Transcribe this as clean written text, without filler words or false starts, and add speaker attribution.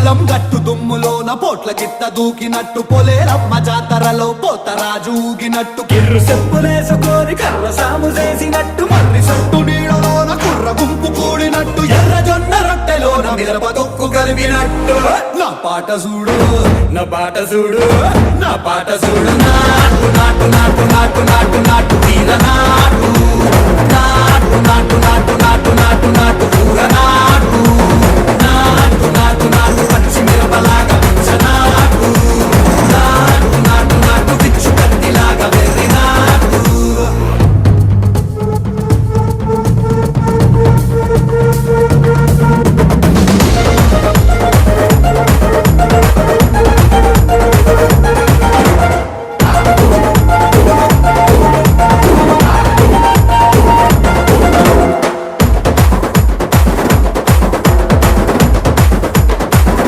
Speaker 1: పొలం గట్టు దుమ్ములోన పోట్ల గిత్త దూకినట్టు పొలేరమ్మ జాతరలో పోతరాజు ఊగినట్టు కిర్రు చెప్పులేసుకొని కర్ర సాము చేసినట్టు మర్రి సొట్టు నీడలోన కుర్ర గుంపు కూడినట్టు ఎర్ర జొన్న రొట్టెలోన మిరప తొక్కు కలిపినట్టు నా పాట చూడు నా పాట చూడు నా పాట చూడు నాటు నాటు నాటు నాటు నాటు నాటు తీర నాటు నాటు నాటు నాటు నాటు నాటు నాటు ఊర నాటు